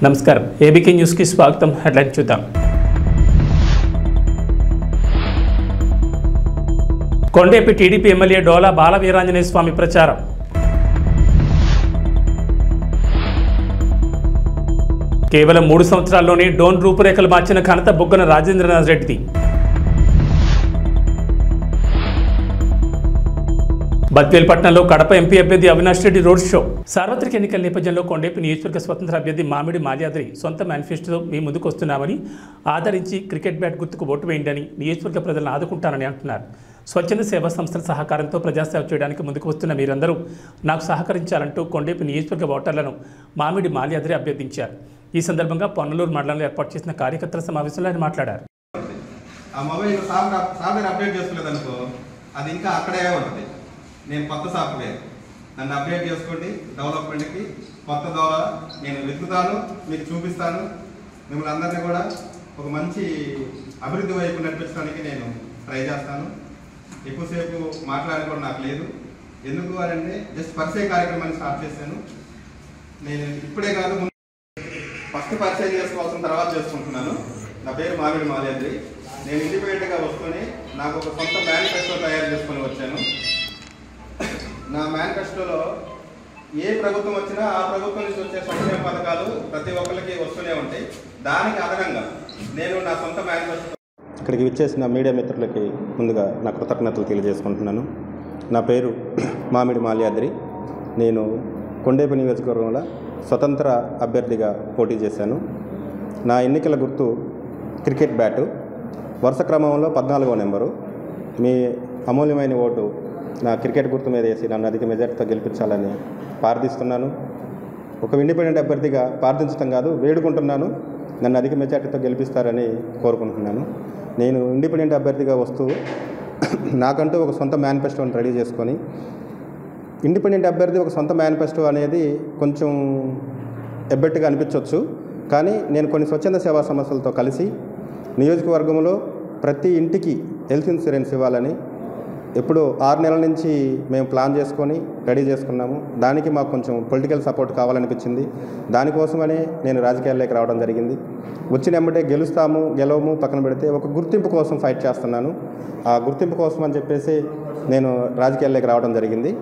నమస్కారం ABK news కి స్వాగతం. హెడ్లైన్ చూద్దాం. కొండేపి టీడీపీ ఎమ్మెల్యే డోలా బాల వీరాంజనేయ స్వామి ప్రచారం. కేవలం 3 సంవత్సరాల్లోనే డోన్ రూపురేఖలు మార్చిన ఘనత బుగ్గన రాజేంద్రనాథ్ రెడ్డిది. బద్వేల్పట్నంలో కడప ఎంపీ అభ్యర్థి అవినాష్ రెడ్డి రోడ్ షో. సార్వత్రిక ఎన్నికల నేపథ్యంలో కొండేపి నియోజకవర్గ స్వతంత్ర అభ్యర్థి మామిడి మాల్యాద్రి సొంత మేనిఫెస్టోతో మీ ముందుకు వస్తున్నామని, ఆదరించి క్రికెట్ బ్యాట్ గుర్తుకు ఓటు వేయండి నియోజకవర్గ ప్రజలను ఆదుకుంటానని అంటున్నారు. స్వచ్ఛంద సేవా సంస్థల సహకారంతో ప్రజాసేవ చేయడానికి ముందుకు వస్తున్న మీరందరూ నాకు సహకరించాలంటూ కొండేపి నియోజకవర్గ ఓటర్లను మామిడి మాల్యాద్రి అభ్యర్థించారు. ఈ సందర్భంగా పొన్నలూరు మండలంలో ఏర్పాటు చేసిన కార్యకర్తల సమావేశంలో ఆయన మాట్లాడారు. నేను కొత్త సాఫ్ట్వేర్ నన్ను అప్డేట్ చేసుకోండి. డెవలప్మెంట్కి కొత్త ద్వారా నేను వెతుకుతాను, మీకు చూపిస్తాను. మిమ్మల్ని అందరినీ కూడా ఒక మంచి అభివృద్ధి వైపు నడిపించడానికి నేను ట్రై చేస్తాను. ఎక్కువసేపు మాట్లాడుకోవడం నాకు లేదు. ఎందుకు అంటే జస్ట్ పరిచయ కార్యక్రమాన్ని స్టార్ట్ చేశాను. నేను ఇప్పుడే కాదు, ఫస్ట్ పరిచయం చేసుకోవాల్సిన తర్వాత చేసుకుంటున్నాను. నా పేరు మామిడి మాల్యాద్రి. నేను ఇండిపెండెంట్గా వస్తూనే నాకు ఒక సొంత మేనిఫెస్టో తయారు చేసుకొని వచ్చాను. నా మేనిఫెస్టోలో ఏ ప్రభుత్వం వచ్చినా ఆ ప్రభుత్వం నుంచి వచ్చే సంక్షేమ పథకాలు ప్రతి ఒక్కరికి వస్తూనే ఉంటాయి. దానికి అదనంగా నేను నా సొంత మేనిఫెస్టో. ఇక్కడికి విచ్చేసిన మీడియా మిత్రులకి ముందుగా నా కృతజ్ఞతలు తెలియజేసుకుంటున్నాను. నా పేరు మామిడి మాల్యాద్రి. నేను కొండేపి నియోజకవర్గంలో స్వతంత్ర అభ్యర్థిగా పోటీ చేశాను. నా ఎన్నికల గుర్తు క్రికెట్ బ్యాటు. వరుస క్రమంలో 14వ నెంబరు. మీ అమూల్యమైన ఓటు నా క్రికెట్ గుర్తు మీద వేసి నన్ను అధిక మెజార్టీతో గెలిపించాలని ప్రార్థిస్తున్నాను. ఒక ఇండిపెండెంట్ అభ్యర్థిగా ప్రార్థించడం కాదు, వేడుకుంటున్నాను. నన్ను అధిక మెజార్టీతో గెలిపిస్తారని కోరుకుంటున్నాను. నేను ఇండిపెండెంట్ అభ్యర్థిగా వస్తూ నాకంటూ ఒక సొంత మేనిఫెస్టోని రెడీ చేసుకొని, ఇండిపెండెంట్ అభ్యర్థి ఒక సొంత మేనిఫెస్టో అనేది కొంచెం ఎబ్బెట్టుగా అనిపించవచ్చు. కానీ నేను కొన్ని స్వచ్ఛంద సేవా సంస్థలతో కలిసి నియోజకవర్గంలో ప్రతి ఇంటికి హెల్త్ ఇన్సూరెన్స్ ఇవ్వాలని ఎప్పుడు 6 నెలల నుంచి మేము ప్లాన్ చేసుకొని రెడీ చేసుకున్నాము. దానికి మాకు కొంచెం పొలిటికల్ సపోర్ట్ కావాలనిపించింది. దానికోసమనే నేను రాజకీయాల్లోకి రావడం జరిగింది. వచ్చిన వెంబటే గెలవము పక్కన పెడితే ఒక గుర్తింపు కోసం ఫైట్ చేస్తున్నాను. ఆ గుర్తింపు కోసం అని చెప్పేసి నేను రాజకీయాల్లోకి రావడం జరిగింది.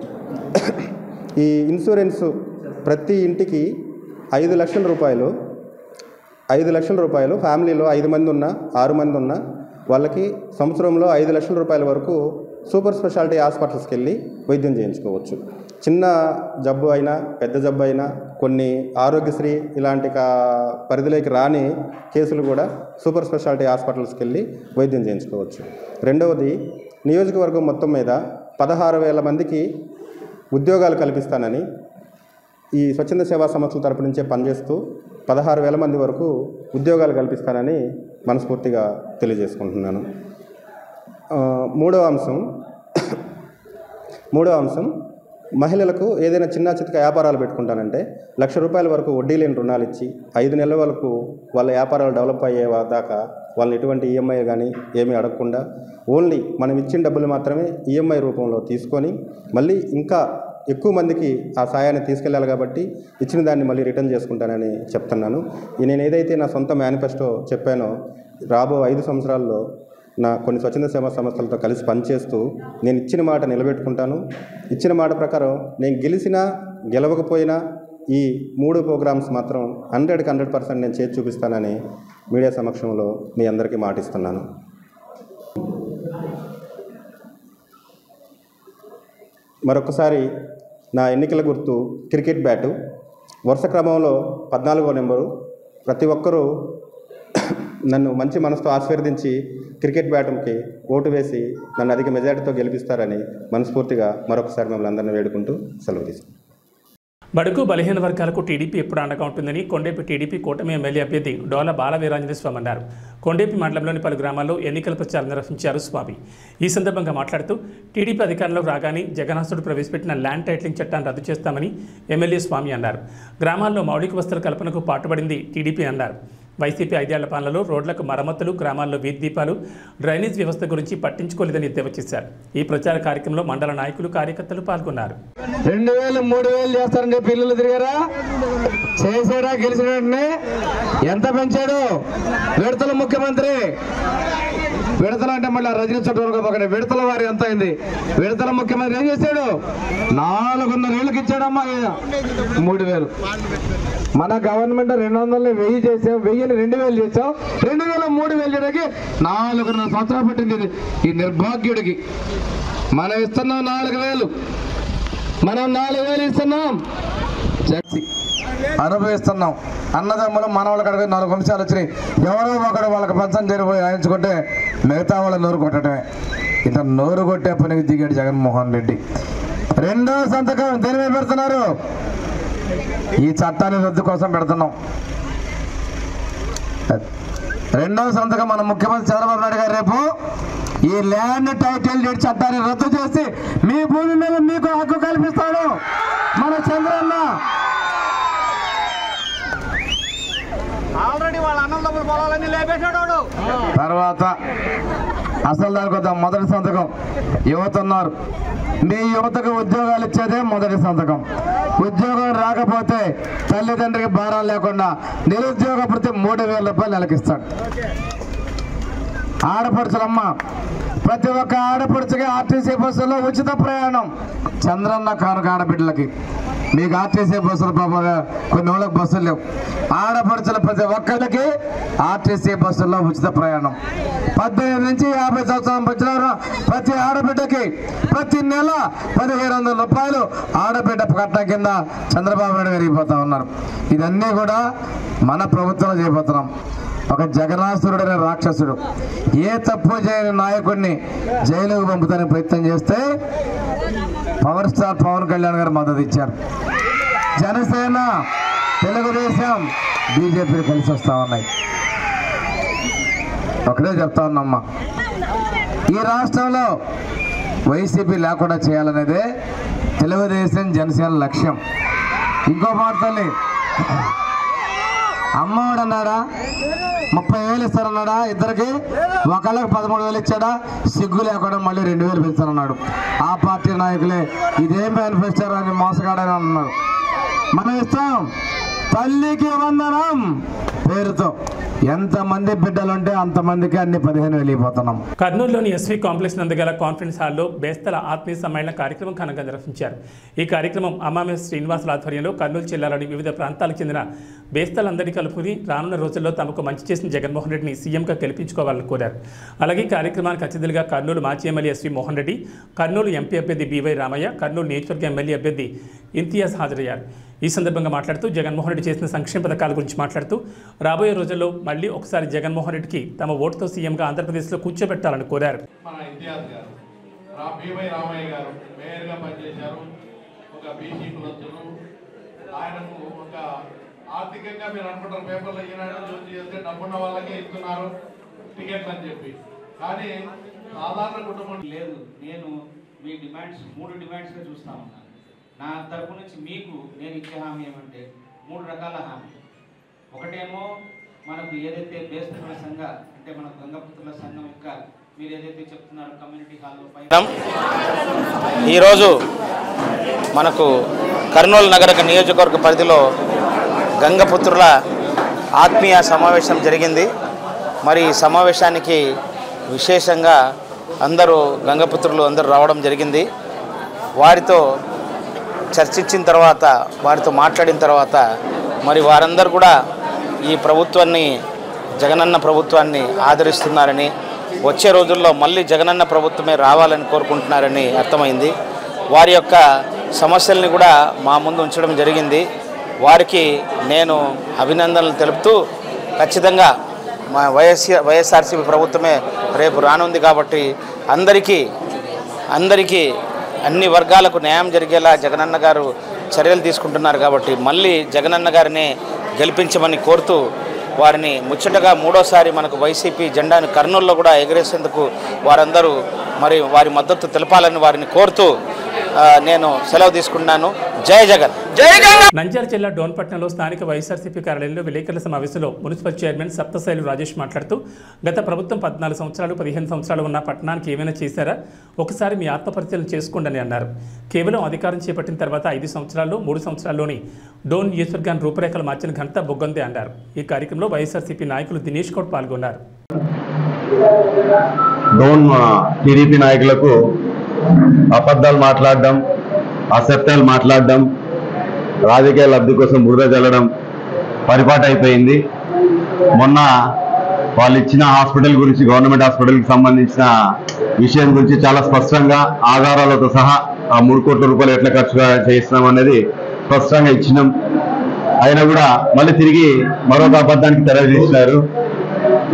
ఈ ఇన్సూరెన్స్ ప్రతి ఇంటికి 5 లక్షల రూపాయలు, 5 లక్షల రూపాయలు ఫ్యామిలీలో 5 మంది ఉన్నా 6 మంది ఉన్నా వాళ్ళకి సంవత్సరంలో 5 లక్షల రూపాయల వరకు సూపర్ స్పెషాలిటీ హాస్పిటల్స్కి వెళ్ళి వైద్యం చేయించుకోవచ్చు. చిన్న జబ్బు అయినా పెద్ద జబ్బు అయినా కొన్ని ఆరోగ్యశ్రీ ఇలాంటి పరిధిలోకి రాని కేసులు కూడా సూపర్ స్పెషాలిటీ హాస్పిటల్స్కి వెళ్ళి వైద్యం చేయించుకోవచ్చు. రెండవది, నియోజకవర్గం మొత్తం మీద 16,000 మందికి ఉద్యోగాలు కల్పిస్తానని ఈ స్వచ్ఛంద సేవా సంస్థల తరపు నుంచే పనిచేస్తూ 16,000 మంది వరకు ఉద్యోగాలు కల్పిస్తానని మనస్ఫూర్తిగా తెలియజేసుకుంటున్నాను. మూడవ అంశం మహిళలకు ఏదైనా చిన్న చితక వ్యాపారాలు పెట్టుకుంటానంటే 1,00,000 రూపాయల వరకు వడ్డీ లేని రుణాలు ఇచ్చి 5 నెలల వరకు వాళ్ళ వ్యాపారాలు డెవలప్ అయ్యే దాకా వాళ్ళని ఎటువంటి ఈఎంఐ కానీ ఏమీ అడగకుండా ఓన్లీ మనం ఇచ్చిన డబ్బులు మాత్రమే ఈఎంఐ రూపంలో తీసుకొని మళ్ళీ ఇంకా ఎక్కువ మందికి ఆ సాయాన్ని తీసుకెళ్ళాలి కాబట్టి ఇచ్చిన దాన్ని మళ్ళీ రిటర్న్ చేసుకుంటానని చెప్తున్నాను. నేను ఏదైతే నా సొంత మేనిఫెస్టో చెప్పానో రాబో 5 సంవత్సరాల్లో నా కొన్ని స్వచ్ఛంద సేవా సంస్థలతో కలిసి పనిచేస్తూ నేను ఇచ్చిన మాట నిలబెట్టుకుంటాను. ఇచ్చిన మాట ప్రకారం నేను గెలిచినా గెలవకపోయినా ఈ 3 ప్రోగ్రామ్స్ మాత్రం 100కి 100% నేను చేసి చూపిస్తానని మీడియా సమక్షంలో మీ అందరికీ మాటిస్తున్నాను. మరొకసారి నా ఎన్నికల గుర్తు క్రికెట్ బ్యాటు. వరుస క్రమంలో 14వ నెంబరు. ప్రతి ఒక్కరూ నన్ను మంచి మనసుతో ఆశీర్వదించి క్రికెట్ బ్యాట్కి ఓటు వేసి నన్ను అధిక మెజార్టీతో గెలిపిస్తారని మనస్ఫూర్తిగా మరొకసారి మిమ్మల్ని అందరినీ వేడుకుంటూ సెలవు తీసుకుంటాను. బడుగు బలహీన వర్గాలకు టీడీపీ ఎప్పుడు అండగా ఉంటుందని కొండేపి టీడీపీ కూటమి ఎమ్మెల్యే అభ్యర్థి డోలా బాల వీరాంజనేయ స్వామి అన్నారు. కొండేపి మండలంలోని పలు గ్రామాల్లో ఎన్నికల ప్రచారం నిర్వహించారు స్వామి. ఈ సందర్భంగా మాట్లాడుతూ టీడీపీ అధికారంలోకి రాగానే జగన్నాథుడు ప్రవేశపెట్టిన ల్యాండ్ టైటిలింగ్ చట్టాన్ని రద్దు చేస్తామని ఎమ్మెల్యే స్వామి అన్నారు. గ్రామాల్లో మౌలిక వసతుల కల్పనకు పాటుపడింది టీడీపీ అన్నారు. వైసీపీ 5 ఏళ్ల పాలనలో రోడ్లకు మరమ్మతులు, గ్రామాల్లో వీధి దీపాలు, డ్రైనేజ్ వ్యవస్థ గురించి పట్టించుకోలేదని ఎద్దేవా చేశారు. ఈ ప్రచార కార్యక్రమంలో మండల నాయకులు, కార్యకర్తలు పాల్గొన్నారు. 2000, 3000 చేస్తారని చెప్పి ఇల్లు తిరిగారా? చేసాడా? గెలిచిన వెంటనే ఎంత పెంచాడు? విడతల ముఖ్యమంత్రి. విడతల అంటే మళ్ళీ రజనీ చట్టం విడతల వారి ఎంత అయింది? విడతల ముఖ్యమంత్రి ఏం చేశాడు? 4.5 ఏళ్ళకి ఇచ్చాడమ్మా 3000. మన గవర్నమెంట్ 200 1000 చేసాం, 1000ని 2000 చేసాం. 2000 3000 చేయడానికి 4.5 సంవత్సరాలు పట్టింది ఈ నిర్భాగ్యుడికి. మనం ఇస్తున్నాం 4000, మనం 4000 ఇస్తున్నాం, అనుభవిస్తున్నాం. అన్నదమ్ములు మనవాళ్ళ కడిగి 4 అంశాలు వచ్చినాయి. ఎవరో ఒకడు వాళ్ళకి పంచం జరిపోయి రాయించుకుంటే మిగతా వాళ్ళ నోరు కొట్టడమే. ఇంత నోరు కొట్టే పనికి దిగాడు జగన్మోహన్ రెడ్డి. 2వ సంతకం దేని మీద పెడుతున్నారు? ఈ చట్టాన్ని రద్దు కోసం పెడుతున్నాం. 2వ సంతకం మన ముఖ్యమంత్రి చంద్రబాబు నాయుడు గారు రేపు ఈ ల్యాండ్ టైటిల్ డీడ్ చట్టాన్ని రద్దు చేసి మీ భూమి మీద మీకు హక్కు కల్పిస్తాడు మన చంద్రన్న. తర్వాత అసలు దానికి వద్దాం. మొదటి సంతకం యువత ఉన్నారు. మీ యువతకు ఉద్యోగాలు ఇచ్చేదే మొదటి సంతకం. ఉద్యోగం రాకపోతే తల్లిదండ్రికి భారం లేకుండా నిరుద్యోగ ప్రతి 3000 రూపాయలు నెలకిస్తాడు. ఆడపడుచులమ్మ, ప్రతి ఒక్క ఆడపడుచుకి ఆర్టీసీ బస్సులో ఉచిత ప్రయాణం. చంద్రన్న కానుక ఆడబిడ్డలకి. మీకు ఆర్టీసీ బస్సులు కొన్ని రోజులకు బస్సులు లేవు. ఆడపడుచుల ప్రతి ఒక్కరికి ఆర్టీసీ బస్సుల్లో ఉచిత ప్రయాణం. 18 నుంచి 50 సంవత్సరాల మధ్యలో ప్రతి ఆడబిడ్డకి ప్రతి నెల 1500 రూపాయలు ఆడబిడ్డ కట్నం కింద చంద్రబాబు నాయుడు పెరిగిపోతా ఉన్నారు. ఇదన్నీ కూడా మన ప్రభుత్వంలో చేయబోతున్నాం. ఒక జగన్నాసురుడైన రాక్షసుడు ఏ తప్పు చేయని నాయకుడిని జైలుకు పంపుతానికి ప్రయత్నం చేస్తే పవర్ స్టార్ పవన్ కళ్యాణ్ గారు మద్దతు ఇచ్చారు. జనసేన, తెలుగుదేశం, బీజేపీ కలిసి వస్తా ఉన్నాయి. ఒకటే చెప్తా ఉన్నమ్మా, ఈ రాష్ట్రంలో వైసీపీ లేకుండా చేయాలనేదే తెలుగుదేశం, జనసేన లక్ష్యం. ఇంకో మాటల్ని అమ్మఒడు అన్నాడా? 30,000 ఇస్తారన్నాడా? ఇద్దరికి ఒకళ్ళకి 13,000 ఇచ్చాడా? సిగ్గు లేకుండా మళ్ళీ 2,000 పెంచారన్నాడు. ఆ పార్టీ నాయకులే ఇదేం మేనిఫెస్టో అని మోసగాడని అన్నారు. మనం ఇస్తాం తల్లికి వందనం పేరుతో. ఎంతమంది బిడ్డలుంటే అంతమందికి అన్ని 15,000 ఇవ్వబోతున్నాం. కర్నూలులోని ఎస్వి కాంప్లెక్స్ నందుగల కాన్ఫరెన్స్ హాల్లో బేస్తల ఆత్మీయ సమ్మేళన కార్యక్రమం ఘనంగా నిర్వహించారు. ఈ కార్యక్రమం అమ్మామె శ్రీనివాసుల ఆధ్వర్యంలో కర్నూలు జిల్లాలోని వివిధ ప్రాంతాలకు చెందిన బేస్తలందరినీ కలుపుకుని రానున్న రోజుల్లో తమకు మంచి చేసిన జగన్మోహన్ రెడ్డిని సీఎంగా గెలిపించుకోవాలని కోరారు. అలాగే కార్యక్రమానికి అతిథులుగా కర్నూలు మాజీ MLA S V Mohan Reddy, Kurnool MP అభ్యర్థి బీవై రామయ్య, కర్నూలు నియోజకవర్గ ఎమ్మెల్యే అభ్యర్థి ఇంతియాజ్ హాజరయ్యారు. ఈ సందర్భంగా మాట్లాడుతూ జగన్మోహన్ రెడ్డి చేసిన సంక్షేమ పథకాల గురించి మాట్లాడుతూ రాబోయే రోజుల్లో మళ్ళీ ఒకసారి జగన్మోహన్ రెడ్డికి తమ ఓటుతో సీఎంగా ఆంధ్రప్రదేశ్లో కూర్చోబెట్టాలని కోరారు. మన ఇంతియాజ్ గారు, బీవై రామయ్య గారు మేయర్గా పనిచేశారు. ఒక బీసీ కులస్తులు. ఆయనకు ఒక ఆర్థికంగా మీరు అనుకుంటారు పేపర్లో ఈనాడు జ్యోతి చేస్తే డబ్బున్న వాళ్ళకే ఇస్తున్నారు టికెట్లు అని చెప్పి. కానీ సాధారణ కుటుంబం లేదు. నేను మీ డిమాండ్స్ 3 డిమాండ్స్గా చూస్తా ఉన్నాను. నా తరపు నుంచి మీకు నేను ఇచ్చే హామీ ఏమంటే 3 రకాల హామీ. ఒకటేమో మనకు ఏదైతే బేస్తల సంఘ అంటే మన గంగపుత్రుల సంఘం యొక్క మీరు ఏదైతే చెప్తున్నారో కమ్యూనిటీ హాల్లో ఈరోజు మనకు కర్నూలు నగర నియోజకవర్గ పరిధిలో గంగపుత్రుల ఆత్మీయ సమావేశం జరిగింది. మరి ఈ సమావేశానికి విశేషంగా అందరూ గంగపుత్రులు అందరూ రావడం జరిగింది. వారితో చర్చించిన తర్వాత, వారితో మాట్లాడిన తర్వాత మరి వారందరూ కూడా ఈ ప్రభుత్వాన్ని, జగనన్న ప్రభుత్వాన్ని ఆదరిస్తున్నారని, వచ్చే రోజుల్లో మళ్ళీ జగనన్న ప్రభుత్వమే రావాలని కోరుకుంటున్నారని అర్థమైంది. వారి యొక్క సమస్యల్ని కూడా మా ముందు ఉంచడం జరిగింది. వారికి నేను అభినందనలు తెలుపుతూ ఖచ్చితంగా మా వైఎస్ఆర్సీపీ ప్రభుత్వమే రేపు రానుంది కాబట్టి అందరికీ అన్ని వర్గాలకు న్యాయం జరిగేలా జగనన్న గారు చర్యలు తీసుకుంటున్నారు కాబట్టి మళ్ళీ జగనన్న గారిని గెలిపించమని కోరుతూ వారిని ముచ్చటగా 3వసారి మనకు వైసీపీ జెండాను కర్నూలులో కూడా ఎగరేసేందుకు వారందరూ మరి వారి మద్దతు తెలపాలని వారిని కోరుతూ నేను సెలవు తీసుకున్నాను. జై జగన్ జై జగన్. నంద్యాల జిల్లా డోన్పట్నంలో స్థానిక వైఎస్ఆర్సీపీ కార్యాలయంలో విలేకరుల సమావేశంలో మున్సిపల్ చైర్మన్ సప్తశైలు రాజేష్ మాట్లాడుతూ గత ప్రభుత్వం 14 సంవత్సరాలు 15 సంవత్సరాలు ఉన్న పట్టణానికి ఏమైనా చేశారా, ఒకసారి మీ ఆత్మపరిశీలన చేసుకోండి అన్నారు. కేవలం అధికారం చేపట్టిన తర్వాత 5 సంవత్సరాల్లో 3 సంవత్సరాల్లోని డోన్ నియోజకవర్గాన్ని రూపురేఖలు మార్చిన ఘనత బొగ్గందే అన్నారు. ఈ కార్యక్రమంలో వైఎస్ఆర్సీపీ నాయకులు దినేష్ గౌడ్ పాల్గొన్నారు. డోన్ టీడీపీ నాయకులకు అబద్ధాలు మాట్లాడడం, అసత్యాలు మాట్లాడడం, రాజకీయ లబ్ధి కోసం బురద చల్లడం పరిపాటు అయిపోయింది. మొన్న వాళ్ళు ఇచ్చిన హాస్పిటల్ గురించి, గవర్నమెంట్ హాస్పిటల్కి సంబంధించిన విషయం గురించి చాలా స్పష్టంగా ఆధారాలతో సహా ఆ 3 కోట్ల రూపాయలు ఎట్లా ఖర్చు చేస్తున్నాం అనేది స్పష్టంగా ఇచ్చినాం. అయినా కూడా మళ్ళీ తిరిగి మరొక అబద్ధానికి తెరదీసినారు.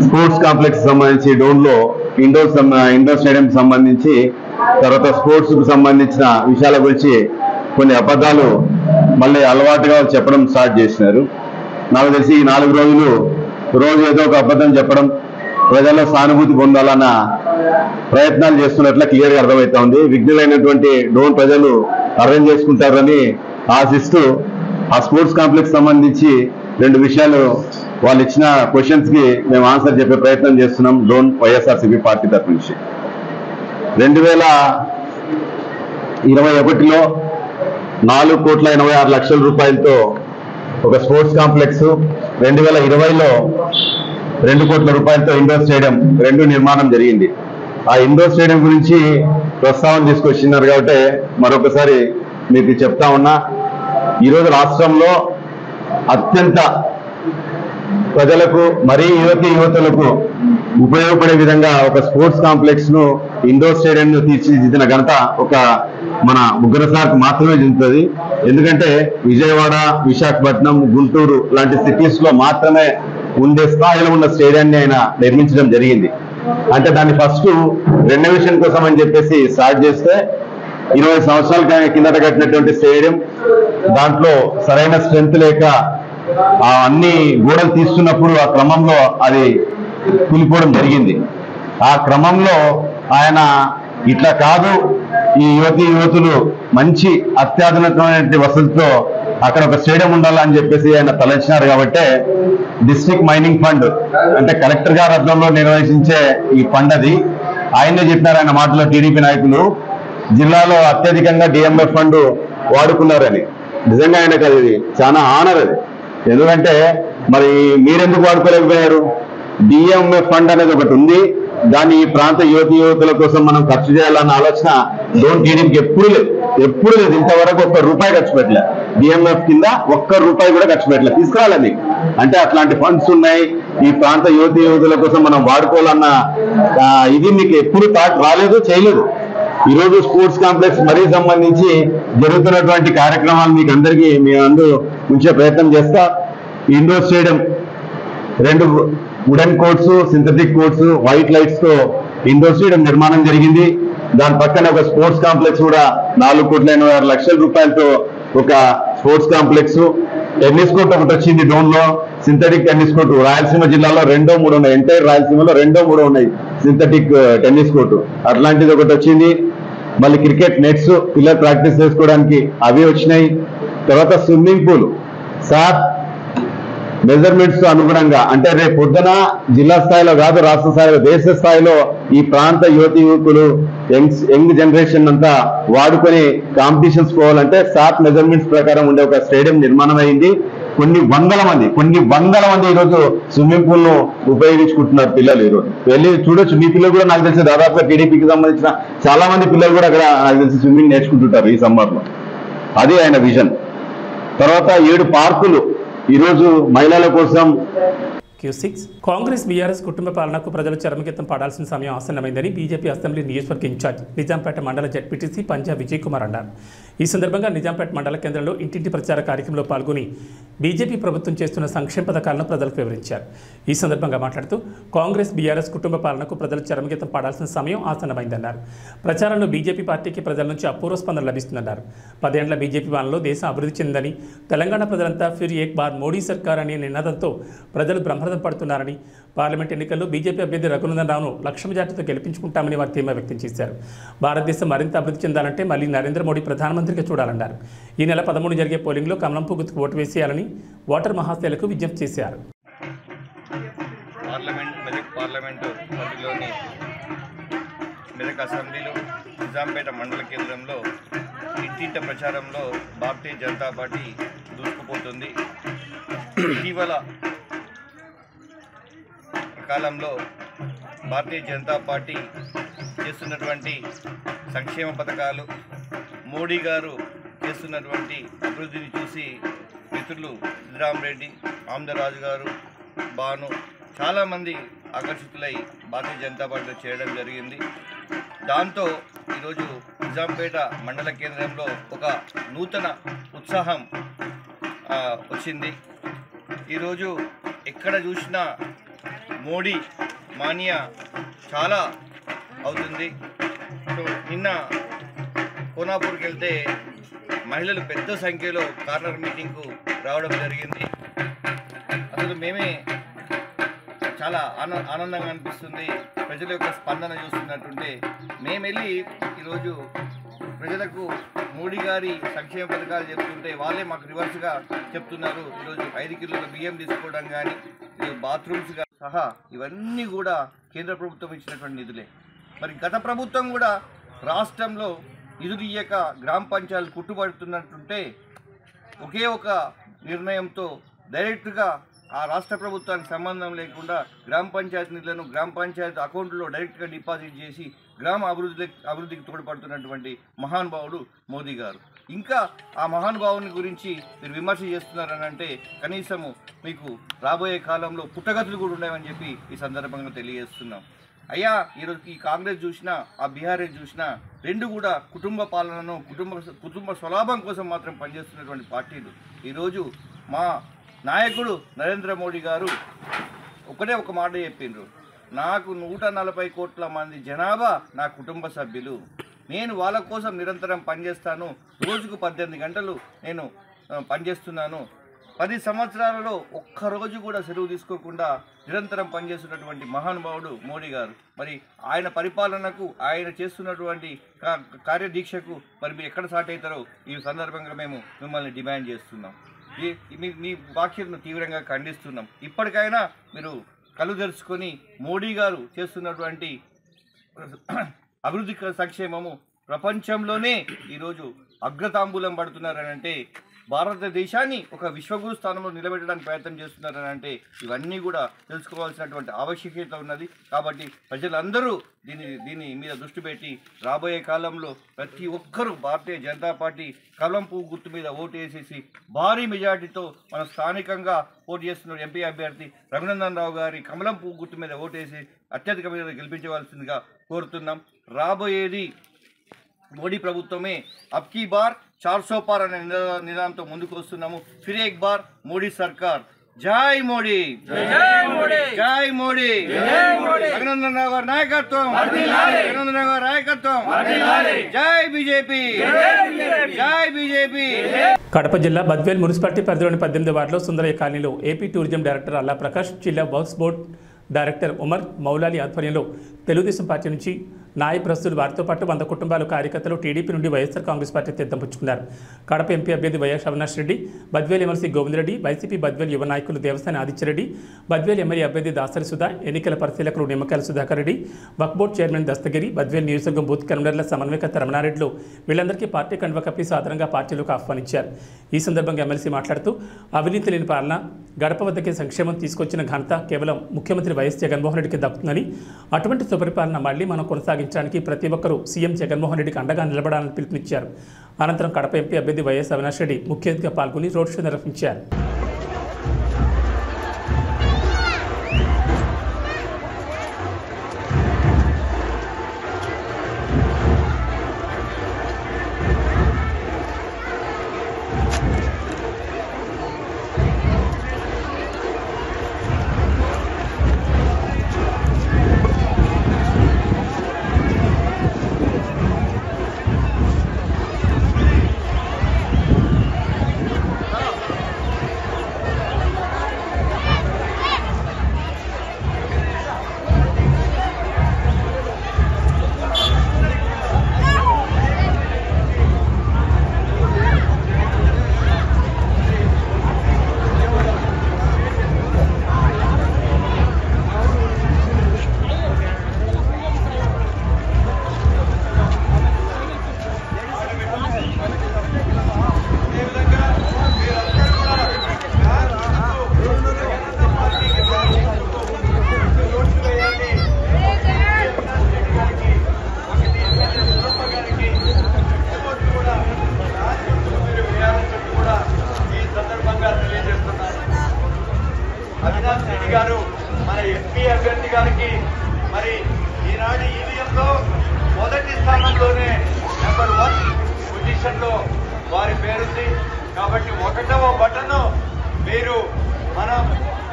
స్పోర్ట్స్ కాంప్లెక్స్ సంబంధించి డోన్లో ఇండోర్ స్టేడియం సంబంధించి, తర్వాత స్పోర్ట్స్కు సంబంధించిన విషయాల గురించి కొన్ని అబద్ధాలు మళ్ళీ అలవాటుగా చెప్పడం స్టార్ట్ చేసినారు. నాకు తెలిసి ఈ 4 రోజులు రోజు ఏదో ఒక అబద్ధం చెప్పడం, ప్రజల్లో సానుభూతి పొందాలన్న ప్రయత్నాలు చేస్తున్నట్ల క్లియర్గా అర్థమవుతా ఉంది. విఘ్నులైనటువంటి డోన్ ప్రజలు అర్థం చేసుకుంటారని ఆశిస్తూ ఆ స్పోర్ట్స్ కాంప్లెక్స్ సంబంధించి 2 విషయాలు వాళ్ళు ఇచ్చిన క్వశ్చన్స్కి మేము ఆన్సర్ చెప్పే ప్రయత్నం చేస్తున్నాం. డోన్ వైఎస్ఆర్సీపీ పార్టీ తరఫు నుంచి 2021లో 4,86,00,000 రూపాయలతో ఒక స్పోర్ట్స్ కాంప్లెక్స్, 2020లో 2 కోట్ల రూపాయలతో ఇండోర్ స్టేడియం 2 నిర్మాణం జరిగింది. ఆ ఇండోర్ స్టేడియం గురించి ప్రస్తావన తీసుకొచ్చినారు కాబట్టి మరొకసారి మీకు చెప్తా ఉన్నా. ఈరోజు రాష్ట్రంలో అత్యంత ప్రజలకు, మరీ యువతులకు ఉపయోగపడే విధంగా ఒక స్పోర్ట్స్ కాంప్లెక్స్ ను, ఇండోర్ స్టేడియం ను తీర్చిదిద్దిన ఘనత ఒక మన ముగ్గురు సార్కు మాత్రమే చెందుతుంది. ఎందుకంటే విజయవాడ, విశాఖపట్నం, గుంటూరు లాంటి సిటీస్ లో మాత్రమే ఉండే స్థాయిలో ఉన్న స్టేడియాన్ని ఆయన నిర్మించడం జరిగింది. అంటే దాన్ని ఫస్ట్ రెనోవేషన్ కోసం అని చెప్పేసి స్టార్ట్ చేస్తే 20 సంవత్సరాల కిందట కట్టినటువంటి స్టేడియం, దాంట్లో సరైన స్ట్రెంత్ లేక అన్ని గోడలు తీస్తున్నప్పుడు ఆ క్రమంలో అది కూలిపోవడం జరిగింది. ఆ క్రమంలో ఆయన ఇట్లా కాదు, ఈ యువతులు మంచి అత్యాధునికమైన వసతితో అక్కడ ఒక స్టేడియం ఉండాలని చెప్పేసి ఆయన తలంచినారు. కాబట్టి డిస్ట్రిక్ట్ మైనింగ్ ఫండ్ అంటే కలెక్టర్ గారి అర్థంలో నిర్వహించే ఈ ఫండ్ అది. ఆయనే చెప్పినారు ఆయన మాటలో టీడీపీ నాయకులు, జిల్లాలో అత్యధికంగా డిఎంఎఫ్ ఫండ్ వాడుకున్నారని. నిజంగా ఆయనకు అది చాలా ఆనర్ అది. ఎందుకంటే మరి మీరెందుకు వాడుకోలేకపోయారు? డిఎంఎఫ్ ఫండ్ అనేది ఒకటి ఉంది, దాన్ని ఈ ప్రాంత యువతుల కోసం మనం ఖర్చు చేయాలన్న ఆలోచన డోన్ టీడీపీకి ఎప్పుడు లేదు. ఇంతవరకు ₹1 ఖర్చు పెట్టలే. డిఎంఎఫ్ కింద ₹1 కూడా ఖర్చు పెట్టలే. తీసుకురాలని అంటే అట్లాంటి ఫండ్స్ ఉన్నాయి, ఈ ప్రాంత యువతుల కోసం మనం వాడుకోవాలన్న ఇది మీకు ఎప్పుడు థాట్ రాలేదు, చేయలేదు. ఈరోజు స్పోర్ట్స్ కాంప్లెక్స్ మరీ సంబంధించి జరుగుతున్నటువంటి కార్యక్రమాలు మీకు అందరికీ మీ అందరూ ఉంచే ప్రయత్నం చేస్తా. Indoor stadium 2 wooden courts, synthetic courts, white lights తో ఇండోర్ స్టేడియం నిర్మాణం జరిగింది. దాని పక్కన ఒక స్పోర్ట్స్ కాంప్లెక్స్ కూడా 4,86,00,000 రూపాయలతో ఒక స్పోర్ట్స్ కాంప్లెక్స్. టెన్నిస్ కోర్ట్ ఒకటి వచ్చింది డోన్ లో, సింథటిక్ టెన్నిస్ కోర్టు. రాయలసీమ జిల్లాలో 2, 3 ఉన్నాయి. ఎంటైర్ రాయలసీమలో 2, 3 ఉన్నాయి సింథటిక్ టెన్నిస్ కోర్టు. అట్లాంటిది ఒకటి వచ్చింది. మళ్ళీ క్రికెట్ నెట్స్ పిల్లలు ప్రాక్టీస్ చేసుకోవడానికి అవి వచ్చినాయి. తర్వాత స్విమ్మింగ్ పూల్ సార్ మెజర్మెంట్స్ అనుగుణంగా, అంటే రేపు పొద్దున జిల్లా స్థాయిలో కాదు, రాష్ట్ర స్థాయిలో, దేశ స్థాయిలో ఈ ప్రాంత యువకులు, యంగ్ జనరేషన్ అంతా వాడుకొని కాంపిటీషన్స్ పోవాలంటే సాట్ మెజర్మెంట్స్ ప్రకారం ఉండే ఒక స్టేడియం నిర్మాణం అయింది. కొన్ని వందల మంది ఈరోజు స్విమ్మింగ్ పూల్ ను ఉపయోగించుకుంటున్నారు పిల్లలు. ఈరోజు వెళ్ళి చూడొచ్చు. మీ పిల్లలు కూడా నాకు తెలిసి దాదాపుగా టీడీపీకి సంబంధించిన చాలా మంది పిల్లలు కూడా అక్కడ నాకు తెలిసి స్విమ్మింగ్ నేర్చుకుంటుంటారు ఈ సమ్మర్ లో. అది ఆయన విజన్. తర్వాత 7 పార్కులు ఈరోజు మహిళల కోసం. Q6 కాంగ్రెస్ బీఆర్ఎస్ కుటుంబ పాలనకు ప్రజలు చరమగీతం పాడాల్సిన సమయం ఆసన్నమైందని బీజేపీ అసెంబ్లీ నియోజకవర్గ ఇన్ఛార్జ్ నిజాంపేట మండల జడ్పీటీసీ పంజా విజయ్ కుమార్ అన్నారు. ఈ సందర్భంగా నిజాంపేట మండల కేంద్రంలో ఇంటింటి ప్రచార కార్యక్రమంలో పాల్గొని బీజేపీ ప్రభుత్వం చేస్తున్న సంక్షేమ పథకాలను ప్రజలకు వివరించారు. ఈ సందర్భంగా మాట్లాడుతూ కాంగ్రెస్ బీఆర్ఎస్ కుటుంబ పాలనకు ప్రజలు చరమగీతం పాడాల్సిన సమయం ఆసన్నమైందన్నారు. ప్రచారంలో బీజేపీ పార్టీకి ప్రజల నుంచి అపూర్వ స్పందన లభిస్తుందన్నారు. 10 ఏళ్ల బీజేపీ పాలనలో దేశం అభివృద్ధి చెందిందని, తెలంగాణ ప్రజలంతా ఫిర్ ఏక్ బార్ మోడీ సర్కార్ అనే నినాదంతో ప్రజలు బ్రహ్మరథం పడుతున్నారని, పార్లమెంట్ ఎన్నికల్లో బీజేపీ అభ్యర్థి రఘునందన్ రావును లక్ష మెజార్టీతో గెలిపించుకుంటామని వారు ధీమా వ్యక్తం చేశారు. భారతదేశం మరింత అభివృద్ధి చెందాలంటే మళ్ళీ నరేంద్ర మోడీ ప్రధానమంత్రి ముఖ్యమంత్రిగా చూడాలన్నారు. ఈ నెల 13 జరిగే పోలింగ్లో కమలం పువ్వు గుర్తుకు ఓటు వేసేయాలని ఓటర్ మహాశయులకు విజ్ఞప్తి చేశారు. మెదక్ పార్లమెంటు పరిధిలోని మెదక్ అసెంబ్లీలో నిజాంపేట మండల కేంద్రంలో ఇంటింట ప్రచారంలో భారతీయ జనతా పార్టీ దూసుకుపోతుంది. ఇటీవల కాలంలో భారతీయ జనతా పార్టీ చేస్తున్నటువంటి సంక్షేమ పథకాలు, మోడీ గారు చేస్తున్నటువంటి అభివృద్ధిని చూసి మిత్రులు సిద్ధరామ్ రెడ్డి, ఆమ్దరాజు గారు, బాను చాలామంది ఆకర్షితులై భారతీయ జనతా పార్టీలో చేయడం జరిగింది. దాంతో ఈరోజు నిజాంపేట మండల కేంద్రంలో ఒక నూతన ఉత్సాహం వచ్చింది. ఈరోజు ఎక్కడ చూసినా మోడీ మానియా చాలా అవుతుంది. సో నిన్న కోనాపూర్కి వెళ్తే మహిళలు పెద్ద సంఖ్యలో కార్నర్ మీటింగ్కు రావడం జరిగింది. అసలు మేమే చాలా ఆనందంగా అనిపిస్తుంది. ప్రజల యొక్క స్పందన చూస్తున్నట్టుంటే మేము వెళ్ళి ఈరోజు ప్రజలకు మోడీ గారి సంక్షేమ పథకాలు చెప్తుంటే వాళ్ళే మాకు రివర్స్గా చెప్తున్నారు. ఈరోజు 5 కిలోల బియ్యం తీసుకోవడం కానీ, బాత్రూమ్స్ సహా ఇవన్నీ కూడా కేంద్ర ప్రభుత్వం ఇచ్చినటువంటి నిధులే. మరి గత ప్రభుత్వం కూడా రాష్ట్రంలో నిధులు ఇయ్యక గ్రామ పంచాయతీలు కుట్టుబడుతున్నట్టుంటే ఒకే ఒక నిర్ణయంతో డైరెక్ట్గా ఆ రాష్ట్ర ప్రభుత్వానికి సంబంధం లేకుండా గ్రామ పంచాయతీ నిధులను గ్రామ పంచాయతీ అకౌంట్లో డైరెక్ట్గా డిపాజిట్ చేసి గ్రామ అభివృద్ధికి తోడ్పడుతున్నటువంటి మహానుభావుడు మోదీ గారు. ఇంకా ఆ మహానుభావుని గురించి మీరు విమర్శ చేస్తున్నారని అంటే కనీసము మీకు రాబోయే కాలంలో పుట్టగతులు కూడా ఉన్నాయని చెప్పి ఈ సందర్భంగా తెలియజేస్తున్నాం. అయ్యా, ఈరోజు ఈ కాంగ్రెస్ చూసినా ఆ బీఆర్ఎస్ చూసినా రెండు కూడా కుటుంబ పాలనను కుటుంబ స్వలాభం కోసం మాత్రం పనిచేస్తున్నటువంటి పార్టీలు. ఈరోజు మా నాయకుడు నరేంద్ర మోడీ గారు ఒకటే ఒక మాట చెప్పిండ్రు, నాకు 140 కోట్ల మంది జనాభా నా కుటుంబ సభ్యులు, నేను వాళ్ళ కోసం నిరంతరం పనిచేస్తాను, రోజుకు 18 గంటలు నేను పనిచేస్తున్నాను. 10 సంవత్సరాలలో ఒక్కరోజు కూడా సెలవు తీసుకోకుండా నిరంతరం పనిచేస్తున్నటువంటి మహానుభావుడు మోడీ గారు. మరి ఆయన పరిపాలనకు, ఆయన చేస్తున్నటువంటి కార్యదీక్షకు మరి మీరు ఎక్కడ సాటి అవుతారో ఈ సందర్భంగా మేము మిమ్మల్ని డిమాండ్ చేస్తున్నాం. మీ వ్యాఖ్యలను తీవ్రంగా ఖండిస్తున్నాం. ఇప్పటికైనా మీరు కళ్ళు తెరుచుకొని మోడీ గారు చేస్తున్నటువంటి అభివృద్ధి సంక్షేమము ప్రపంచంలోనే ఈరోజు అగ్రతాంబూలం పడుతున్నారని అంటే, భారతదేశాన్ని ఒక విశ్వగురు స్థానంలో నిలబెట్టడానికి ప్రయత్నం చేస్తున్నారని అంటే ఇవన్నీ కూడా తెలుసుకోవాల్సినటువంటి ఆవశ్యకత ఉన్నది. కాబట్టి ప్రజలందరూ దీని మీద దృష్టి పెట్టి రాబోయే కాలంలో ప్రతి ఒక్కరూ భారతీయ జనతా పార్టీ కమలం పువ్వు గుర్తు మీద ఓటు వేసేసి భారీ మెజార్టీతో మన స్థానికంగా పోటీ చేస్తున్న ఎంపీ అభ్యర్థి రఘునందన్ రావు గారి కమలం పువ్వు గుర్తు మీద ఓటు వేసి అత్యధిక మీద గెలిపించవలసిందిగా కోరుతున్నాం. రాబోయేది మోడీ ప్రభుత్వమే. అబ్కీ బార్ 400 పార్ అనే నినాదంతో ముందుకు వస్తున్నాము. ఫిర్ ఏక్ బార్ మోడీ సర్కార్. జై మోడీ, జై మోడీ, రఘునందన్ రావు గారి నాయకత్వం, రఘునందన్ రావు గారి నాయకత్వం. జై బీజేపీ, జై బీజేపీ. కడప జిల్లా బద్వేల్ మున్సిపాలిటీ పరిధిలోని 18వ వార్డులో సుందరయ్య కాలనీలో ఏపీ టూరిజం డైరెక్టర్ అల్లా ప్రకాష్, జిల్లా works board director Umar Moula Ali ఆధ్వర్యంలో తెలుగుదేశం పార్టీ నుంచి నాయకులు వారితో పాటు 100 కుటుంబాలు కార్యకర్తలు టీడీపీ నుండి వైఎస్ఆర్ కాంగ్రెస్ పార్టీ తీర్థం పుచ్చుకున్నారు. కడప ఎంపీ అభ్యర్థి YS Avinash Reddy, Badvel MLC Govinda Reddy, YCP Badvel యువ నాయకులు దేవస్థాని ఆదిత్యరెడ్డి, బద్వేల్ ఎమ్మెల్యే అభ్యర్థి దాసరి సుధా, ఎన్నికల పరిశీలకులు నిమ్మకాయల సుధాకర్ రెడ్డి, వక్ఫ్ బోర్డు చైర్మన్ దస్తగిరి, బద్వేల్ నియోజకవర్గం బూత్ కన్వీనర్ల సమన్వయకర్త రమణారెడ్డిలు వీళ్ళందరికీ పార్టీ కండువా కప్పి సాధారణంగా పార్టీలకు ఆహ్వానించారు. ఈ సందర్భంగా ఎమ్మెల్సీ మాట్లాడుతూ అవినీతి లేని పాలన, గడప వద్దకే సంక్షేమం తీసుకొచ్చిన ఘనత కేవలం ముఖ్యమంత్రి వైఎస్ జగన్మోహన్ రెడ్డికి దక్కుతుందని, అటువంటి సుపరిపాలన మళ్లీ మనం కొనసాగించడానికి ప్రతి ఒక్కరూ సీఎం జగన్మోహన్ రెడ్డికి అండగా నిలబడాలని పిలుపునిచ్చారు. అనంతరం కడప ఎంపీ అభ్యర్థి వైఎస్ అవినాష్ రెడ్డి ముఖ్య అతిథిగా పాల్గొని రోడ్ షో నిర్వహించారు. అవినాష్ రెడ్డి గారు మన ఎంపీ అభ్యర్థి గారికి మరి ఈనాడు ఈవీఎంలో మొదటి స్థానంలోనే నెంబర్ 1 పొజిషన్లో వారి పేరుంది. కాబట్టి 1వ బటన్ మీరు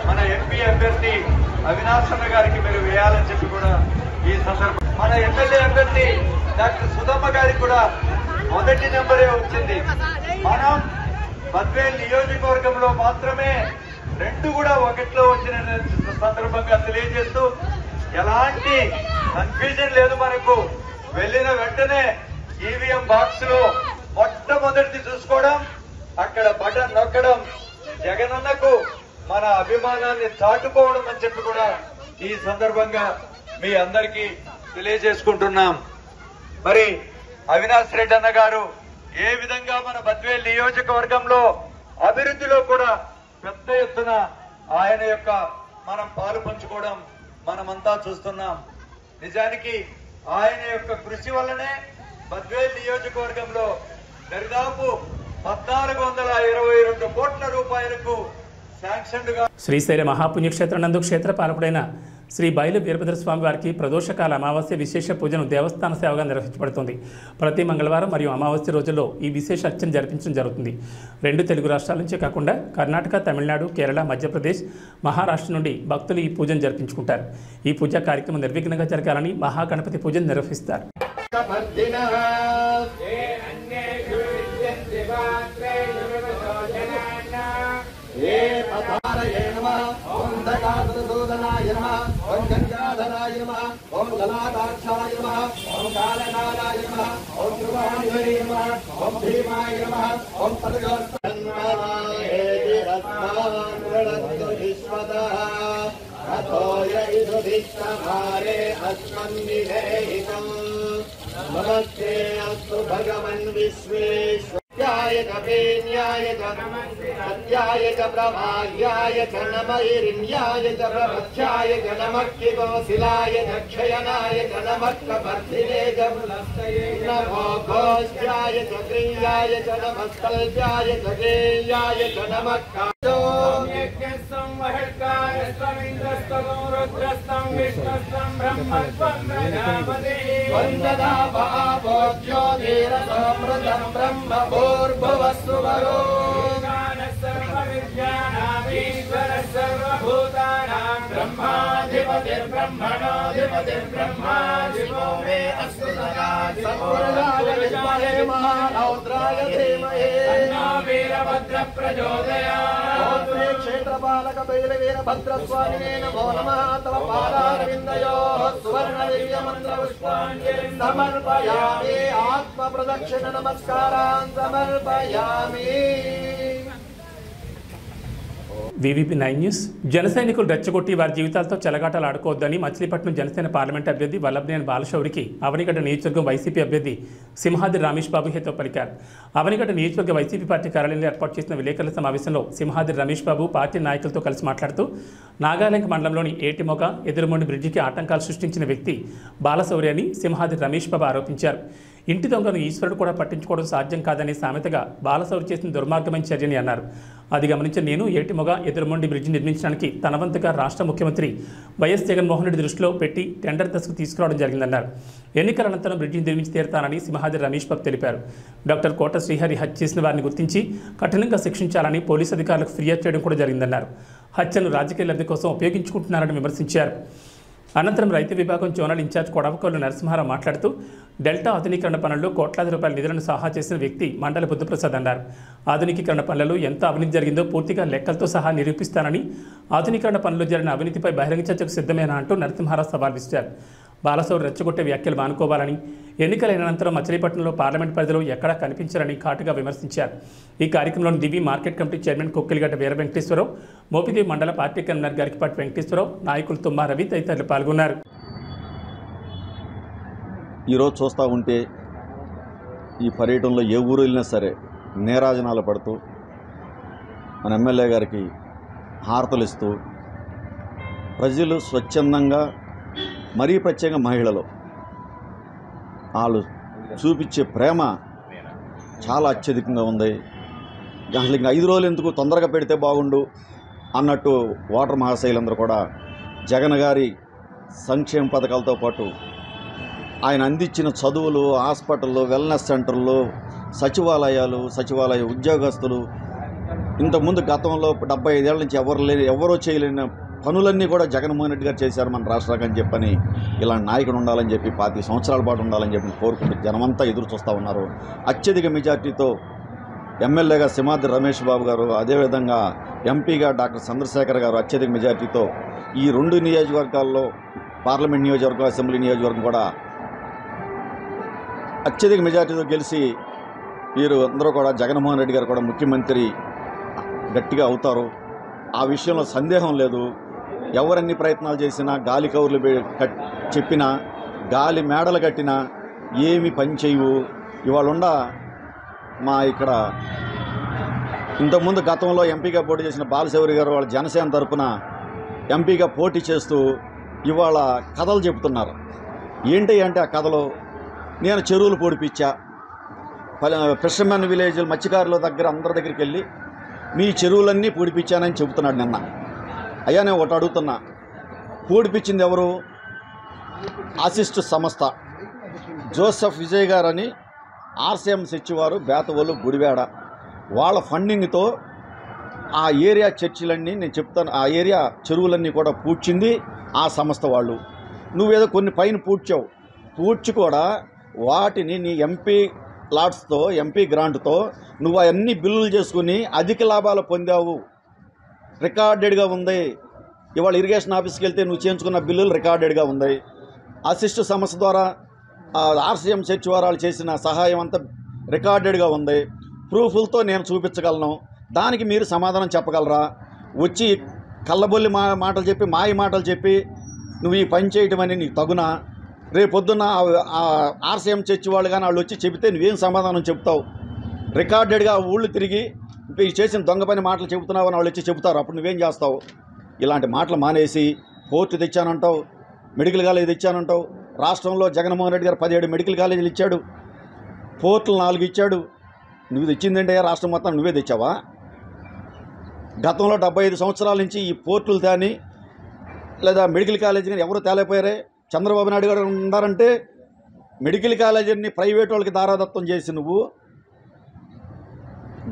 మన ఎంపీ అభ్యర్థి అవినాష్ అన్న గారికి మీరు వేయాలని చెప్పి కూడా ఈ సందర్భం మన ఎమ్మెల్యే అభ్యర్థి డాక్టర్ సుధమ్మ గారికి కూడా మొదటి నెంబరే వచ్చింది. మనం బద్వేల్ నియోజకవర్గంలో మాత్రమే 2 కూడా 1లో వచ్చిన సందర్భంగా తెలియజేస్తూ ఎలాంటి కన్ఫ్యూజన్ లేదు. మనకు వెళ్ళిన వెంటనే ఈవీఎం బాక్స్ లో మొట్టమొదటిది చూసుకోవడం, అక్కడ బటన్ నొక్కడం, జగనన్నకు మన అభిమానాన్ని చాటుకోవడం అని చెప్పి కూడా ఈ సందర్భంగా మీ అందరికీ తెలియజేసుకుంటున్నాం. మరి అవినాష్ రెడ్డి అన్న గారు ఏ విధంగా మన బద్వేల్ నియోజకవర్గంలో అభివృద్ధిలో కూడా పెద్ద ఎత్తున ఆయన యొక్క మనం పాలు పంచుకోవడం మనమంతా చూస్తున్నాం. నిజానికి ఆయన యొక్క కృషి వల్లనే బద్వేల్ నియోజకవర్గంలో దరిదాపు 1422 కోట్ల రూపాయలకు శాంక్షన్ గా శ్రీశైల మహాపుణ్యక్షేత్రం నందు క్షేత్ర పాలకుడైన శ్రీ బయలు వీరభద్ర స్వామి వారికి ప్రదోషకాల అమావాస్య విశేష పూజను దేవస్థాన సేవగా నిర్వహించబడుతుంది. ప్రతి మంగళవారం మరియు అమావాస్య రోజుల్లో ఈ విశేష అర్చన జరిపించడం జరుగుతుంది. 2 తెలుగు రాష్ట్రాల నుంచే కాకుండా కర్ణాటక, తమిళనాడు, కేరళ, మధ్యప్రదేశ్, మహారాష్ట్ర నుండి భక్తులు ఈ పూజను జరిపించుకుంటారు. ఈ పూజా కార్యక్రమం నిర్విఘ్నంగా జరగాలని మహాగణపతి పూజను నిర్వహిస్తారు. ఓం దగాసుదూదనాయ నమః, ఓం గంగాధరాయ నమః, ఓం లలాటాక్షాయ నమః, ఓం కాళకాలాయ నమః, ఓం కృపాణిధరే నమః, ఓం భీమాయ నమః, ఓం పదగోస్తన్మాయేతి రత్నామృణత్తు విశ్వతః అథోయ ఇదుదిష్టమారే అస్మన్నిధేహితం నమస్తే అస్తు భగవన్ విశ్వేశ్వరాయ కపేన్యాయ సత్యాయ చ ప్రమాయ్యాయ చ నమః చ ప్రపథ్యాయ చ నమః కికోశిలాయ చ క్షయనాయ చ నమః కపర్ధినే చ నమో ఘోష్యాయ చ క్రియాయ చ నమః కల్ప్యాయ చ గేయాయ చ నమః వందనా భావోజ్యో ధీరసమృతం బ్రహ్మ భూర్భువస్సువరో సర్వభూతానాం బ్రహ్మాధిపతిర్బ్రహ్మణోధిపతిర్బ్రహ్మా శివో మే అస్తు సదా సర్వరాజ విద్మహే మహారౌద్రాయ ధీమహి తన్నో వీరభద్ర ప్రచోదయాత్. ఓం శ్రీ క్షేత్రపాలక బైల వీరభద్రస్వామినే నమో నమః. తవ పాదారవిందయోః సువర్ణ దివ్య మంత్ర పుష్పాంజలిం సమర్పయామి. ఆత్మ ప్రదక్షిణ నమస్కారాన్ సమర్పయామి. VVP 9 news. జన సైనికులు రెచ్చగొట్టి వారి జీవితాలతో చెలగాటలు ఆడుకోవద్దని మచిలీపట్నం జనసేన పార్లమెంట్ అభ్యర్థి వల్లభనేని బాలశౌరికి అవనిగడ్డ నియోజకవర్గం వైసీపీ అభ్యర్థి సింహాద్రి రమేష్ బాబు హితో పలికారు. అవనిగడ్డ నియోజకవర్గ వైసీపీ పార్టీ కార్యాలయంలో ఏర్పాటు చేసిన విలేకరుల సమావేశంలో సింహాద్రి రమేష్ బాబు పార్టీ నాయకులతో కలిసి మాట్లాడుతూ నాగాలంక మండలంలోని ఏటిమొగ ఎదురుమొండి బ్రిడ్జికి ఆటంకాలు సృష్టించిన వ్యక్తి బాలశౌరి అని సింహాద్రి రమేష్ బాబు ఆరోపించారు. ఇంటి దొంగను ఈశ్వరుడు కూడా పట్టించుకోవడం సాధ్యం కాదనే సామెతగా బాలశౌరి చేసిన దుర్మార్గమైన చర్యని అన్నారు. అది గమనించిన నేను ఏటిమొగ ఎదురుమొండి బ్రిడ్జి నిర్మించడానికి తన వంతుగా రాష్ట్ర ముఖ్యమంత్రి వైఎస్ జగన్మోహన్ రెడ్డి దృష్టిలో పెట్టి టెండర్ దశకు తీసుకురావడం జరిగిందన్నారు. ఎన్నికల అనంతరం బ్రిడ్జిని నిర్మించి తీరుతానని సింహాద్రి రమేష్ బాబు తెలిపారు. డాక్టర్ కోట శ్రీహరి హత్య చేసిన వారిని గుర్తించి కఠినంగా శిక్షించాలని పోలీసు అధికారులకు ఫిర్యాదు చేయడం కూడా జరిగిందన్నారు. హత్యను రాజకీయ లబ్ధి కోసం ఉపయోగించుకుంటున్నారని విమర్శించారు. అనంతరం రైతు విభాగం జోనల్ ఇన్ఛార్జ్ కొడవకొల్లు నరసింహారావు మాట్లాడుతూ డెల్టా ఆధునీకరణ పనుల్లో కోట్లాది రూపాయల నిధులను సహా చేసిన వ్యక్తి మండలి బుద్ధప్రసాద్ అన్నారు. ఆధునికీకరణ పనులలో ఎంత అవినీతి జరిగిందో పూర్తిగా లెక్కలతో సహా నిరూపిస్తానని, ఆధునీకరణ పనుల్లో జరిగిన అవినీతిపై బహిరంగ చర్చకు సిద్ధమేనా అంటూ నరసింహారావు సవాల్ విసిరారు. బాలశౌరి రెచ్చగొట్టే వ్యాఖ్యలు మానుకోవాలని, ఎన్నికలైన అనంతరం మచిలీపట్నంలో పార్లమెంట్ పరిధిలో ఎక్కడా కనిపించారని ఘాటుగా విమర్శించారు. ఈ కార్యక్రమంలో దివి మార్కెట్ కమిటీ చైర్మన్ కొక్కిలిగడ్డ వీర వెంకటేశ్వరరావు, మోపిదేవి మండల పార్టీ కన్వీనర్ గరికిపాటి వెంకటేశ్వరరావు, నాయకులు తుమ్మా రవి తదితరులు పాల్గొన్నారు. ఈరోజు చూస్తూ ఉంటే ఈ పర్యటనలో ఏ ఊరు వెళ్ళినా సరే నేరాజనాలు పడుతూ మన ఎమ్మెల్యే గారికి హారతలు ఇస్తూ ప్రజలు స్వచ్ఛందంగా, మరీ ప్రత్యేకంగా మహిళలు వాళ్ళు చూపించే ప్రేమ చాలా అత్యధికంగా ఉంది. అసలు ఇంకా 5 రోజులు ఎందుకు, తొందరగా పెడితే బాగుండు, అన్నట్టు ఓటర్ మహాశైలందరూ కూడా జగన్ గారి సంక్షేమ పథకాలతో పాటు ఆయన అందించిన చదువులు, హాస్పిటళ్ళు, వెల్నెస్ సెంటర్లు, సచివాలయ ఉద్యోగస్తులు, ఇంతకుముందు గతంలో 75 ఏళ్ల నుంచి ఎవరో చేయలేని పనులన్నీ కూడా జగన్మోహన్ రెడ్డి గారు చేశారు మన రాష్ట్రానికి అని చెప్పని, ఇలాంటి నాయకుడు ఉండాలని చెప్పి 25 సంవత్సరాల పాటు ఉండాలని చెప్పి కోరుకుంటూ జనమంతా ఎదురు చూస్తూ ఉన్నారు. అత్యధిక మెజార్టీతో ఎమ్మెల్యేగా సింహాద్రి రమేష్ బాబు గారు, అదేవిధంగా ఎంపీగా డాక్టర్ చంద్రశేఖర్ గారు అత్యధిక మెజార్టీతో ఈ 2 నియోజకవర్గాల్లో పార్లమెంట్ నియోజకవర్గం, అసెంబ్లీ నియోజకవర్గం కూడా అత్యధిక మెజార్టీతో గెలిచి వీరు అందరూ కూడా జగన్మోహన్ రెడ్డి గారు కూడా ముఖ్యమంత్రి గట్టిగా అవుతారు. ఆ విషయంలో సందేహం లేదు. ఎవరన్ని ప్రయత్నాలు చేసినా, గాలి కౌర్లు చెప్పినా, గాలి మేడలు కట్టినా ఏమి పని చేయవు. ఇవాళ మా ఇక్కడ ఇంతకుముందు గతంలో ఎంపీగా పోటీ చేసిన బాలశౌరి గారు వాళ్ళ జనసేన తరపున ఎంపీగా పోటీ చేస్తూ ఇవాళ కథలు చెబుతున్నారు. ఏంటి అంటే ఆ కథలో నేను చెరువులు పొడిపించా, ఫిషర్మెన్ విలేజ్ మత్స్యకారుల దగ్గర అందరి దగ్గరికి వెళ్ళి మీ చెరువులన్నీ పూడిపించానని చెబుతున్నాడు నిన్న. అయ్యా నేను ఒకటి అడుగుతున్నా, పూడిపించింది ఎవరు? అసిస్ట్ సంస్థ జోసెఫ్ విజయ్ గారని ఆర్సీఎం సచివారు బేతవోలు గుడివాడ వాళ్ళ ఫండింగ్తో ఆ ఏరియా చర్చిలన్నీ నేను చెప్తాను, ఆ ఏరియా చెరువులన్నీ కూడా పూడ్చింది ఆ సంస్థ వాళ్ళు. నువ్వేదో కొన్ని పైన పూడ్చి కూడా వాటిని నీ ఎంపీ లాట్స్తో, ఎంపీ గ్రాంట్తో నువ్వు అవన్నీ బిల్లులు చేసుకుని అధిక లాభాలు పొందావు. రికార్డెడ్గా ఉంది. ఇవాళ ఇరిగేషన్ ఆఫీస్కి వెళ్తే నువ్వు చేయించుకున్న బిల్లులు రికార్డెడ్గా ఉంది. అసిస్ట్ సంస్థ ద్వారా ఆర్సీఎం సచివారాలు చేసిన సహాయం అంతా రికార్డెడ్గా ఉంది. ప్రూఫ్లతో నేను చూపించగలను. దానికి మీరు సమాధానం చెప్పగలరా? వచ్చి కళ్ళబొల్లి మాటలు చెప్పి, మాయ మాటలు చెప్పి నువ్వు ఈ పని చేయటం అని నీకు తగునా? రేపొద్దున్న ఆర్సీఎం చర్చి వాళ్ళు కానీ వాళ్ళు వచ్చి చెబితే నువ్వేం సమాధానం చెప్తావు? రికార్డెడ్గా ఊళ్ళు తిరిగి ఈ చేసిన దొంగ పని మాటలు చెబుతున్నావు అని వాళ్ళు వచ్చి చెబుతారు. అప్పుడు నువ్వేం చేస్తావు? ఇలాంటి మాటలు మానేసి పోర్టు తెచ్చానంటావు, మెడికల్ కాలేజ్ తెచ్చానంటావు. రాష్ట్రంలో జగన్మోహన్ రెడ్డి గారు 17 మెడికల్ కాలేజీలు ఇచ్చాడు, పోర్టులు 4 ఇచ్చాడు. నువ్వు తెచ్చిందంటే రాష్ట్రం మొత్తం నువ్వే తెచ్చావా? గతంలో 75 సంవత్సరాల నుంచి ఈ పోర్టులు కానీ లేదా మెడికల్ కాలేజీ కానీ ఎవరు తేలేకపోయారే? చంద్రబాబు నాయుడు గారు ఉన్నారంటే మెడికల్ కాలేజీని ప్రైవేట్ వాళ్ళకి దారాదత్తం చేసి నువ్వు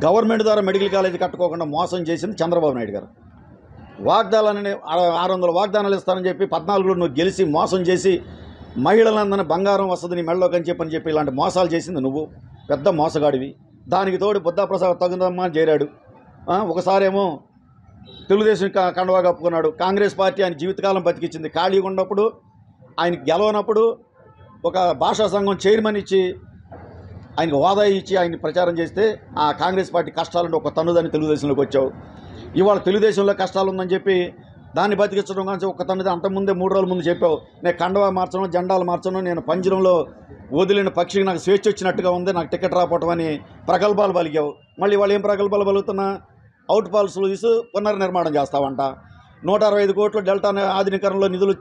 గవర్నమెంట్ ద్వారా మెడికల్ కాలేజీ కట్టుకోకుండా మోసం చేసింది చంద్రబాబు నాయుడు గారు. వాగ్దానాలని 600 వాగ్దానాలు ఇస్తానని చెప్పి 14లో నువ్వు గెలిచి మోసం చేసి మహిళలందరినీ బంగారం వస్తుంది నీ మెడలోకి అని చెప్పి ఇలాంటి మోసాలు చేసింది నువ్వు. పెద్ద మోసగాడివి. దానికి తోడు బుద్ధాప్రసాద్ తగుదమ్మా అని చేరాడు. ఒకసారేమో తెలుగుదేశం కండవా కప్పుకున్నాడు. కాంగ్రెస్ పార్టీ ఆయన జీవితకాలం బతికించింది. ఖాళీగా ఉన్నప్పుడు ఆయన గెలవనప్పుడు ఒక భాషా సంఘం చైర్మన్ ఇచ్చి ఆయనకు హోదా ఇచ్చి ఆయన ప్రచారం చేస్తే ఆ కాంగ్రెస్ పార్టీ కష్టాలుంటే ఒక తన్నుదని తెలుగుదేశంలోకి వచ్చావు. ఇవాళ తెలుగుదేశంలో కష్టాలు ఉందని చెప్పి దాన్ని బతికించడం కానీ ఒక తన్నుది అంతకుముందే 3 రోజుల ముందు చెప్పావు. నేను కండవా మార్చను, జెండాలు మార్చను, నేను పంజరంలో వదిలిన పక్షికి నాకు స్వేచ్ఛ వచ్చినట్టుగా ఉంది, నాకు టికెట్ రావటం అని ప్రగల్భాలు పలిగావు. మళ్ళీ వాళ్ళు ఏం ప్రగల్భాలు పలుకుతున్నా? అవుట్ పాల్స్లు తీసి పునర్నిర్మాణం చేస్తావంట. 165 కోట్లు డెల్టా ఆధునీకరణలో నిధులు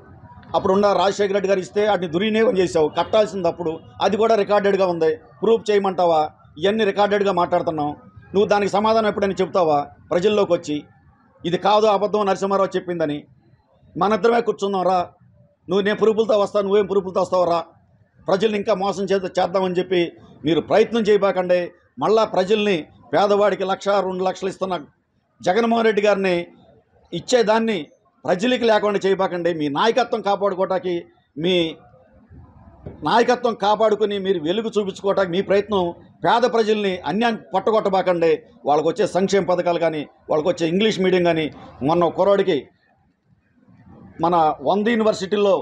అప్పుడున్న రాజశేఖర రెడ్డి గారు ఇస్తే వాటిని దుర్వినియోగం చేసావు. కట్టాల్సింది అప్పుడు అది కూడా రికార్డెడ్గా ఉంది. ప్రూఫ్ చేయమంటావా? ఇవన్నీ రికార్డెడ్గా మాట్లాడుతున్నావు. నువ్వు దానికి సమాధానం ఎప్పుడైనా చెప్తావా ప్రజల్లోకి వచ్చి? ఇది కాదు అబద్ధం నరసింహారావు చెప్పిందని. మనిద్దరమే కూర్చున్నాం రా. నేను ప్రూఫులతో వస్తాను, నువ్వేం ప్రూఫులతో వస్తావు రా. ప్రజల్ని ఇంకా మోసం చేద్దామని చెప్పి మీరు ప్రయత్నం చేయబాకండి. మళ్ళా ప్రజల్ని పేదవాడికి 1,00,000 2 లక్షలు ఇస్తున్న జగన్మోహన్ రెడ్డి గారిని ఇచ్చేదాన్ని ప్రజలకి లేకుండా చేయబాకండి. మీ నాయకత్వం కాపాడుకోవటానికి, మీ నాయకత్వం కాపాడుకుని మీరు వెలుగు చూపించుకోవటానికి మీ ప్రయత్నం పేద ప్రజల్ని అన్యాయం పట్టగొట్టబాకండి. వాళ్ళకు వచ్చే సంక్షేమ పథకాలు కానీ, వాళ్ళకు వచ్చే ఇంగ్లీష్ మీడియం కానీ, మొన్న కుర్రాడికి మన 100 యూనివర్సిటీల్లో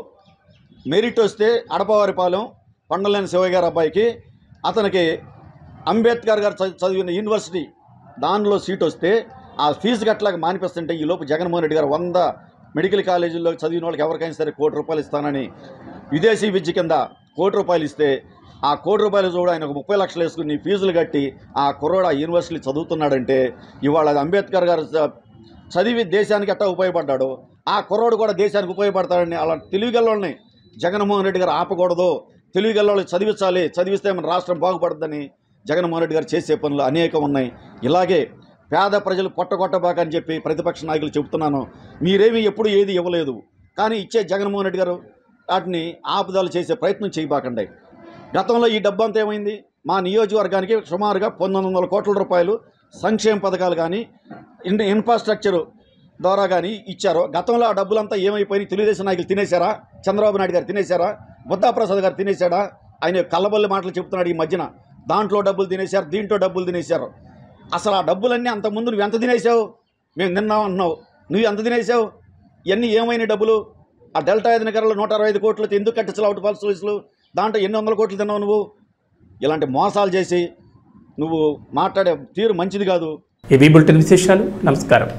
మెరిట్ వస్తే అడపవారిపాలెం పండలేని శివయ్య గారి అబ్బాయికి అతనికి అంబేద్కర్ గారు చదివిన యూనివర్సిటీ దానిలో సీట్ వస్తే ఆ ఫీజు కట్టలాగా మానిపిస్తుంటే ఈలోపు జగన్మోహన్ రెడ్డి గారు 100 మెడికల్ కాలేజీల్లో చదివిన వాళ్ళకి ఎవరికైనా సరే ₹1 కోటి ఇస్తానని విదేశీ విద్య కింద ₹1 కోటి ఇస్తే ఆ ₹1 కోటి చూడ ఆయన 30 లక్షలు వేసుకుని ఫీజులు కట్టి ఆ కుర్రోడు ఆ యూనివర్సిటీ చదువుతున్నాడంటే ఇవాళ అంబేద్కర్ గారు చదివి దేశానికి ఎట్టా ఉపయోగపడ్డాడు, ఆ కుర్రోడు కూడా దేశానికి ఉపయోగపడతాడని అలా తెలివిగల్లోని జగన్మోహన్ రెడ్డి గారు ఆపకూడదు. తెలివిగల్లోని చదివించాలి, చదివిస్తే మన రాష్ట్రం బాగుపడుతుందని జగన్మోహన్ రెడ్డి గారు చేసే పనులు అనేకం ఉన్నాయి. ఇలాగే పేద ప్రజలు కొట్టబాక అని చెప్పి ప్రతిపక్ష నాయకులు చెబుతున్నాను. మీరేమీ ఎప్పుడు ఏది ఇవ్వలేదు, కానీ ఇచ్చే జగన్మోహన్ రెడ్డి గారు వాటిని ఆపుదల చేసే ప్రయత్నం చేయబాకండి. గతంలో ఈ డబ్బు అంతా ఏమైంది? మా నియోజకవర్గానికి సుమారుగా 1900 కోట్ల రూపాయలు సంక్షేమ పథకాలు కానీ ఇన్ఫ్రాస్ట్రక్చర్ ద్వారా కానీ ఇచ్చారు. గతంలో ఆ డబ్బులంతా ఏమైపోయినాయి? తెలుగుదేశం నాయకులు తినేశారా? చంద్రబాబు నాయుడు గారు తినేశారా? బుద్ధాప్రసాద్ గారు తినేశాడా? ఆయన కళ్ళబొల్లి మాటలు చెప్తున్నాడు ఈ మధ్యన. దాంట్లో డబ్బులు తినేశారు, దీంట్లో డబ్బులు తినేశారు. అసలు ఆ డబ్బులన్నీ అంతకుముందు నువ్వు ఎంత తినేసావు? మేము తిన్నాం అంటున్నావు, నువ్వు ఎంత తినేసావు? ఇవన్నీ ఏమైనా డబ్బులు? ఆ డెల్టా నగరంలో 165 కోట్లతో ఎందుకు కట్టించాలి అవుట్ ఫాల్స్ సోర్సులు? దాంట్లో 800 కోట్లు తిన్నావు నువ్వు. ఇలాంటి మోసాలు చేసి నువ్వు మాట్లాడే తీరు మంచిది కాదు. ఇవి బులెటిన్ విశేషాలు. నమస్కారం.